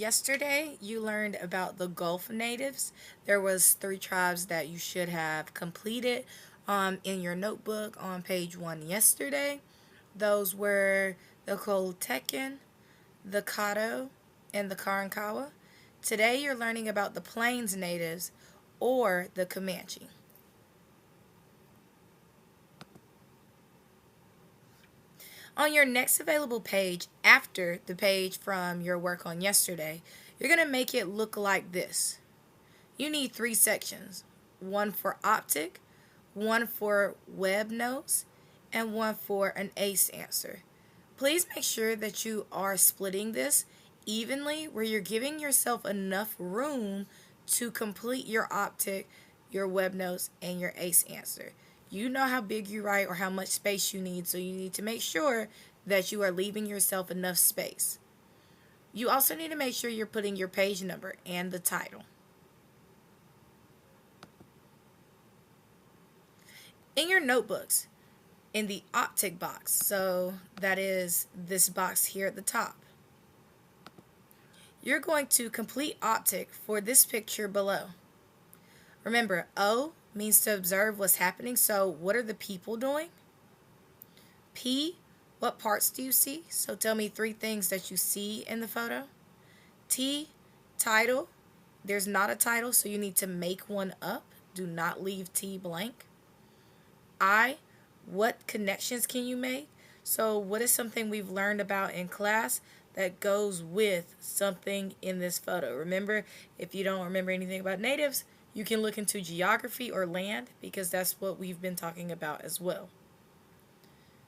yesterday you learned about the Gulf natives. There was three tribes that you should have completed in your notebook on page 1 yesterday. Those were the Coltecan, the Caddo, and the Karankawa. Today you're learning about the Plains natives or the Comanche. On your next available page after the page from your work on yesterday, you're going to make it look like this. You need three sections, one for optic, one for web notes, and one for an ACE answer. Please make sure that you are splitting this evenly where you're giving yourself enough room to complete your optic, your web notes, and your ACE answer. You know how big you write or how much space you need, so you need to make sure that you are leaving yourself enough space. You also need to make sure you're putting your page number and the title. In your notebooks, in the optic box, so that is this box here at the top, you're going to complete optic for this picture below. Remember, O means to observe what's happening, so what are the people doing? P, what parts do you see? So tell me three things that you see in the photo. T, title. There's not a title, so you need to make one up. Do not leave T blank. I, what connections can you make? So what is something we've learned about in class that goes with something in this photo? Remember, if you don't remember anything about natives, you can look into geography or land because that's what we've been talking about as well.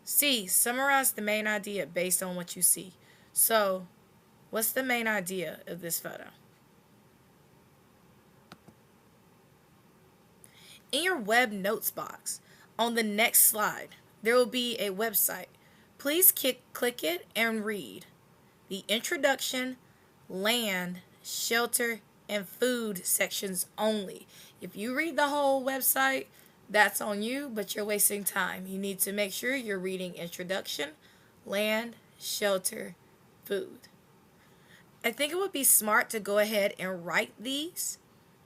C, summarize the main idea based on what you see. So, what's the main idea of this photo? In your web notes box, on the next slide, there will be a website. Please click it and read the introduction, land, shelter, and food sections only. If you read the whole website, that's on you, but you're wasting time. You need to make sure you're reading introduction, land, shelter, food. I think it would be smart to go ahead and write these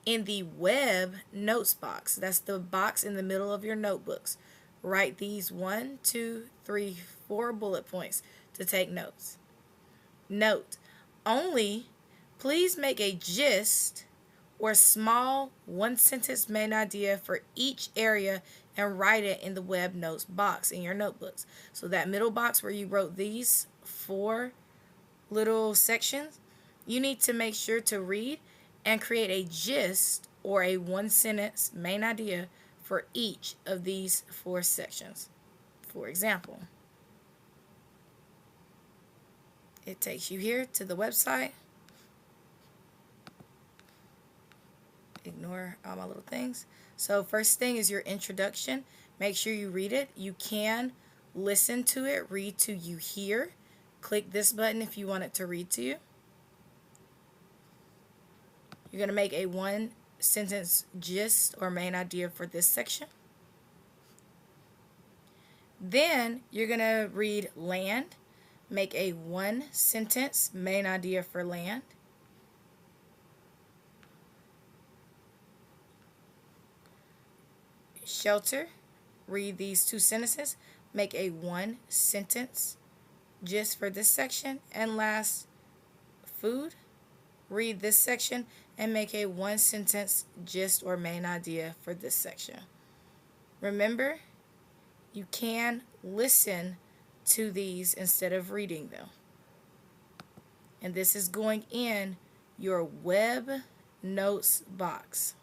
in the web notes box. That's the box in the middle of your notebooks. Write these 1, 2, 3, 4 bullet points to take notes. Note, only please make a gist or small one-sentence main idea for each area and write it in the web notes box in your notebooks. So that middle box where you wrote these 4 little sections, you need to make sure to read and create a gist or a one-sentence main idea for each of these 4 sections. For example, it takes you here to the website. Ignore all my little things. So first thing is your introduction. Make sure you read it. You can listen to it, read to you here. Click this button if you want it to read to you. You're going to make a one sentence gist or main idea for this section. Then you're going to read land. Make a one sentence main idea for land. Shelter. Read these 2 sentences. Make a one sentence gist for this section. And last, food. Read this section and make a one sentence gist or main idea for this section. Remember, you can listen to these instead of reading them. And this is going in your web notes box.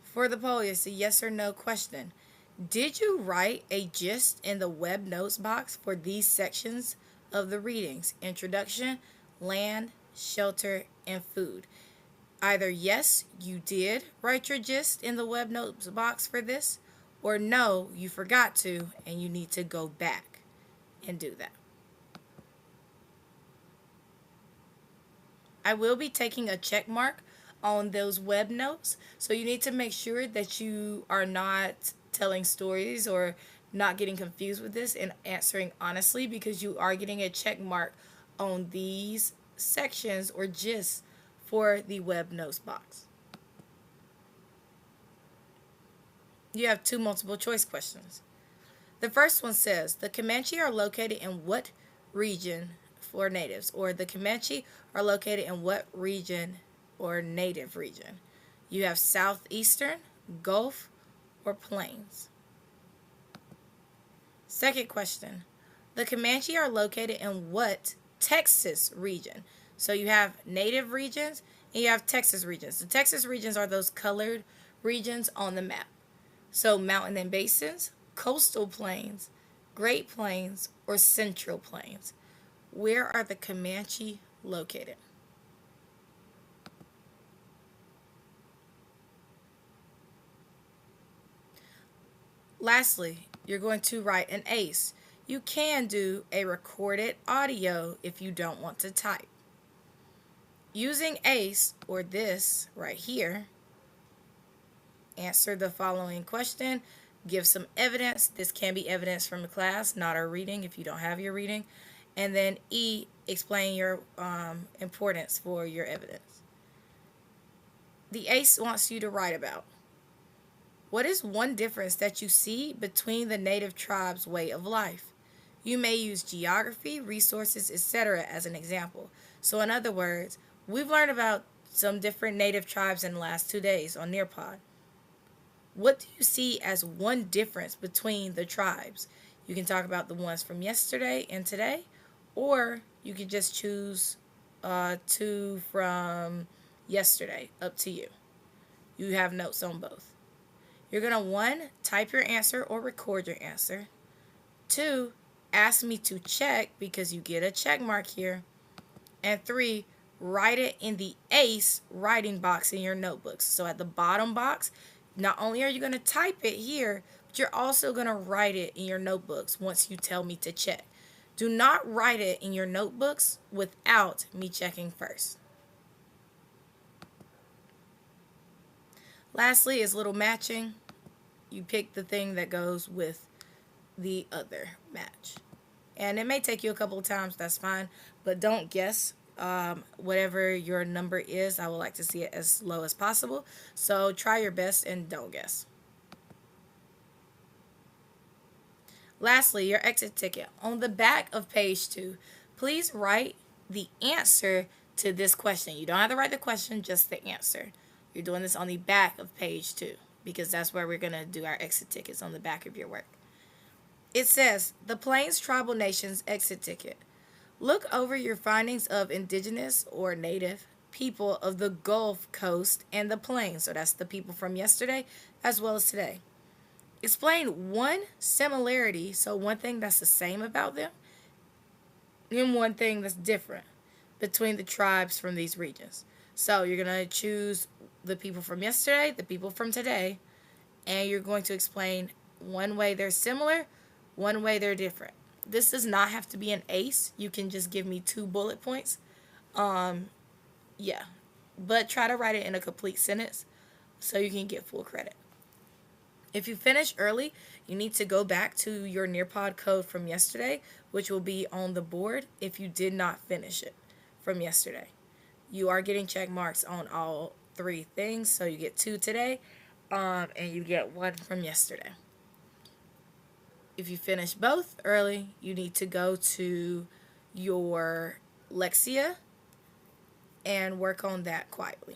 For the poll, it's a yes or no question. Did you write a gist in the web notes box for these sections of the readings? Introduction, land, shelter, and food. Either yes, you did write your gist in the web notes box for this, or no, you forgot to and you need to go back and do that. I will be taking a check mark on those web notes, so you need to make sure that you are not telling stories or not getting confused with this and answering honestly, because you are getting a check mark on these sections or gist for the web notes box. You have 2 multiple choice questions. The first one says, the Comanche are located in what region for natives? Or the Comanche are located in what region or native region? You have southeastern, Gulf, or plains. Second question, the Comanche are located in what Texas region? So you have native regions and you have Texas regions. The Texas regions are those colored regions on the map. So mountain and basins, coastal plains, Great Plains, or Central Plains. Where are the Comanche located? Lastly, you're going to write an ACE. You can do a recorded audio if you don't want to type. Using ACE, or this right here, answer the following question. Give some evidence. This can be evidence from the class, not our reading if you don't have your reading. And then E, explain your importance for your evidence. The ACE wants you to write about, what is one difference that you see between the native tribes' way of life? You may use geography, resources, etc. as an example. So in other words, we've learned about some different native tribes in the last 2 days on Nearpod. What do you see as one difference between the tribes? You can talk about the ones from yesterday and today, or you can just choose 2 from yesterday, up to you. You have notes on both. You're going to 1, type your answer or record your answer. 2, ask me to check because you get a check mark here. And 3, write it in the ACE writing box in your notebooks. So at the bottom box, not only are you going to type it here, but you're also going to write it in your notebooks once you tell me to check. Do not write it in your notebooks without me checking first. Lastly is little matching. You pick the thing that goes with the other match. And it may take you a couple of times, that's fine, but don't guess. Whatever your number is, I would like to see it as low as possible. So try your best and don't guess. Lastly, your exit ticket. On the back of page 2, please write the answer to this question. You don't have to write the question, just the answer. You're doing this on the back of page 2 because that's where we're going to do our exit tickets, on the back of your work. It says, the Plains Tribal Nations exit ticket. Look over your findings of indigenous or native people of the Gulf Coast and the Plains. So that's the people from yesterday as well as today. Explain one similarity, so one thing that's the same about them, and one thing that's different between the tribes from these regions. So you're going to choose the people from yesterday, the people from today, and you're going to explain one way they're similar, one way they're different. This does not have to be an ACE. You can just give me 2 bullet points. Yeah. But try to write it in a complete sentence so you can get full credit. If you finish early, you need to go back to your Nearpod code from yesterday, which will be on the board if you did not finish it from yesterday. You are getting check marks on all 3 things, so you get 2 today, and you get 1 from yesterday. If you finish both early, you need to go to your Lexia and work on that quietly.